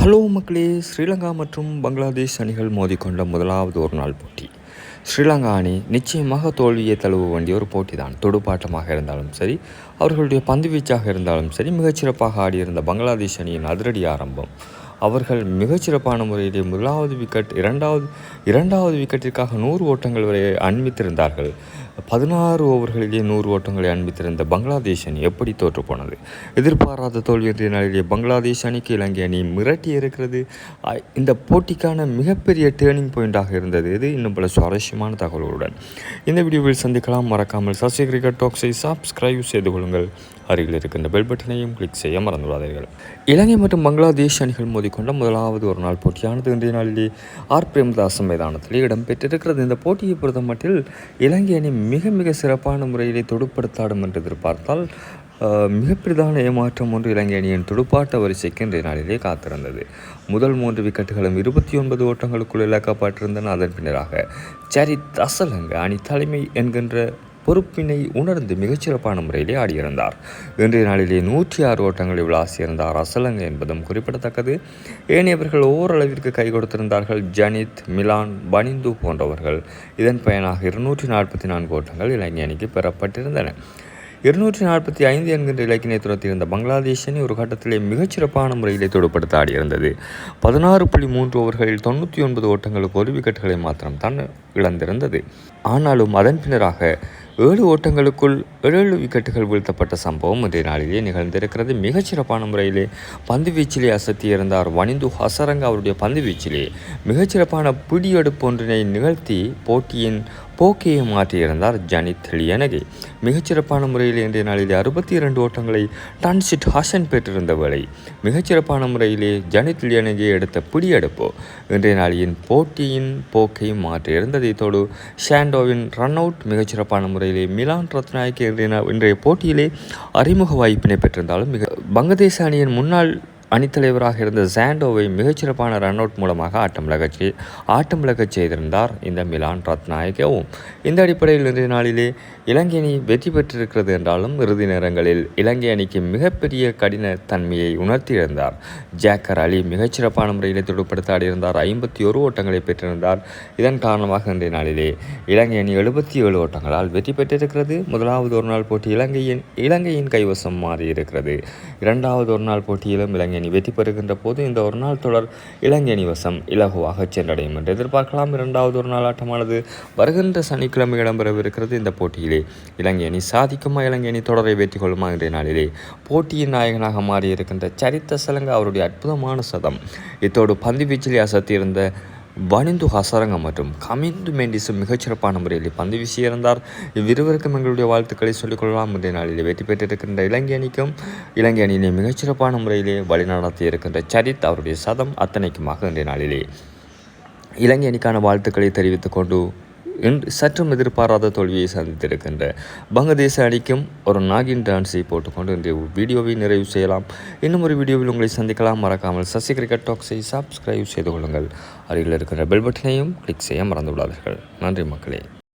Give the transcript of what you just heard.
Hello மக்களே, ஸ்ரீலங்கா மற்றும் பங்களாதேஷ் அணிகள் மோதிக்கொண்ட முதலாவது ஒரு நாள் போட்டி. ஸ்ரீலங்கா அணி நிச்சயமாக தோல்வியை தழுவ வேண்டிய ஒரு போட்டி தான். துடுப்பாட்டமாக இருந்தாலும் சரி, அவர்களுடைய பந்துவீச்சாக இருந்தாலும் சரி, மிகச்சிறப்பாக ஆடியிருந்த பங்களாதேஷ் அணியின் அதிரடி ஆரம்பம். அவர்கள் மிகச்சிறப்பான முறையிலே முதலாவது விக்கெட், இரண்டாவது விக்கெட்டிற்காக 100 ஓட்டங்கள் வரை அண்மித்திருந்தார்கள். 16 ஓவர்களிலே 100 ஓட்டங்களை அண்மித்திருந்த பங்களாதேஷ் அணி எப்படி தோற்று போனது? எதிர்பாராத தோல்வி என்ற நாளிலே பங்களாதேஷ் அணிக்கு இலங்கை அணி மிரட்டி இருக்கிறது. இந்த போட்டிக்கான மிகப்பெரிய டேர்னிங் பாயிண்டாக இருந்தது இது. இன்னும் பல சுவாரஸ்யமான தகவல்களுடன் இந்த வீடியோவில் சந்திக்கலாம். மறக்காமல் சசி கிரிக்கெட் டாக்ஸை சப்ஸ்கிரைப் செய்து கொள்ளுங்கள். அருகில் இருக்கின்ற பெல் பட்டனையும் கிளிக் செய்ய மறந்துவிடாதீர்கள். இலங்கை மற்றும் பங்களாதேஷ் அணிகள் மோதிக்கொண்ட முதலாவது ஒரு நாள் போட்டியானது இன்றைய நாளிலே பிரேமதாச மைதானத்தில் இடம்பெற்றிருக்கிறது. இந்த போட்டியை பொறுத்த மட்டில் இலங்கை அணி மிக சிறப்பான முறையிலே துடுப்படுத்தாடும் என்று எதிர்பார்த்தால் மிகப்பெரிதான ஏமாற்றம் ஒன்று இலங்கை அணியின் துடுப்பாட்ட வரிசைக்கு இன்றைய நாளிலே காத்திருந்தது. முதல் 3 விக்கெட்டுகளும் 29 ஓட்டங்களுக்குள் இழக்கப்பட்டிருந்தன. அதன் பின்னராக சரித் அசலங்க அணி தலைமை என்கின்ற பொறுப்பினை உணர்ந்து மிகச்சிறப்பான முறையிலே ஆடியிருந்தார். இன்றைய நாளிலே 106 ஓட்டங்களை விளாசியிருந்தார் அசலங்க என்பதும் குறிப்பிடத்தக்கது. ஏனையவர்கள் ஓரளவிற்கு கை கொடுத்திருந்தார்கள். ஜனித், மிலான், பனிந்து போன்றவர்கள். இதன் பயனாக 244 ஓட்டங்கள் இலங்கை அணிக்கு பெறப்பட்டிருந்தன. 245 என்கின்ற இலக்கினை துரத்தியிருந்த பங்களாதேஷ் அணி ஒரு கட்டத்திலே மிகச்சிறப்பான முறையிலே துடுப்படுத்த ஆடியிருந்தது. 16.3 ஓவர்களில் 99 ஓட்டங்களுக்கு 1 விக்கெட்டுகளை மாத்திரம் தான் இழந்திருந்தது. ஆனாலும் அதன் பின்னராக 7 ஓட்டங்களுக்குள் 7 விக்கெட்டுகள் வீழ்த்தப்பட்ட சம்பவம் இன்றைய நாளிலே நிகழ்ந்திருக்கிறது. மிகச்சிறப்பான முறையிலே பந்து வீச்சிலே அசத்தியிருந்தார் வனிந்து ஹசரங்க. அவருடைய பந்து வீச்சிலே மிகச்சிறப்பான பிடியெடுப்பு ஒன்றினை நிகழ்த்தி போட்டியின் போக்கையை மாற்றியிருந்தார் ஜனித் லியனகே. மிகச்சிறப்பான முறையில் இன்றைய நாளிலே 62 ஓட்டங்களை டன்சிட் ஹசன் பெற்றிருந்த வேளை மிகச்சிறப்பான முறையிலே ஜனித் லியனகே எடுத்த பிடியெடுப்பு இன்றைய நாளின் போட்டியின் போக்கை மாற்றியிருந்தது. இதோடு ஷாண்டோவின் ரன் அவுட் மிகச்சிறப்பான முறையிலே மிலான் ரத்நாயக்கு இன்றைய போட்டியிலே அறிமுக வாய்ப்பினை பெற்றிருந்தாலும் பங்களாதேஷ அணியின் முன்னாள் அணித்தலைவராக இருந்த சாண்டோவை மிகச்சிறப்பான ரன் அவுட் மூலமாக ஆட்டமிழக்கச் செய்திருந்தார் இந்த மிலான் ரத்நாயகவும். இந்த அடிப்படையில் இன்றைய நாளிலே இலங்கை அணி வெற்றி பெற்றிருக்கிறது என்றாலும் இறுதி நேரங்களில் இலங்கை அணிக்கு மிகப்பெரிய கடின தன்மையை உணர்த்தியிருந்தார். ஜாக்கர் அலி மிகச்சிறப்பான முறையில் துடுப்படுத்த ஆடியிருந்தார். 51 ஓட்டங்களை பெற்றிருந்தார். இதன் காரணமாக இன்றைய நாளிலே இலங்கை அணி 77 ஓட்டங்களால் வெற்றி பெற்றிருக்கிறது. முதலாவது ஒரு நாள் போட்டி இலங்கையின் கைவசம் மாறியிருக்கிறது. இரண்டாவது ஒரு நாள் போட்டியிலும் இலங்கை அணி வெற்றி பெறுகின்ற போது இந்த ஒரு நாள் தொடர் இலங்கை அணி வசம் இலகுவாக சென்றடையும் என்று எதிர்பார்க்கலாம். இரண்டாவது ஒரு நாள் ஆட்டமானது வருகின்ற சனிக்கிழமை இடம்பெறவிருக்கிறது. இந்த போட்டியிலே இலங்கை அணி சாதிக்குமா, இலங்கை அணி தொடரை வெற்றி கொள்ளுமா இன்றைய நாளிலே போட்டியின் நாயகனாக மாறியிருக்கின்ற சரித் அசலங்க அவருடைய அற்புதமான சதம், இத்தோடு பந்து வீச்சிலே அசத்தியிருந்த வனிந்து ஹசரங்க மற்றும் கமிந்து மெண்டிஸும் மிகச்சிறப்பான முறையில் பந்து வீசியிருந்தார். இவ்விருவருக்கும் எங்களுடைய வாழ்த்துக்களை சொல்லிக்கொள்ளலாம். இன்றைய நாளிலே வெற்றி பெற்றிருக்கின்ற இலங்கை அணிக்கும் இலங்கை அணியினை மிகச்சிறப்பான முறையிலே வழிநடத்தி இருக்கின்ற சரித் அவருடைய சதம் அத்தனைக்குமாக இன்றைய நாளிலே இலங்கை அணிக்கான வாழ்த்துக்களை தெரிவித்துக் கொண்டு சற்றும் எதிர்பாராத தோல்வியை சந்தித்திருக்கின்ற பங்களாதேஷ அணிக்கும் ஒரு நாகின் டான்ஸை போட்டுக்கொண்டு இன்றைய வீடியோவை நிறைவு செய்யலாம். இன்னும் ஒரு வீடியோவில் உங்களை சந்திக்கலாம். மறக்காமல் சசி கிரிக்கெட் டாக்ஸை சப்ஸ்கிரைப் செய்து கொள்ளுங்கள். அருகில் இருக்கிற பெல் பட்டனையும் கிளிக் செய்ய மறந்து விடாதீர்கள். நன்றி மக்களே.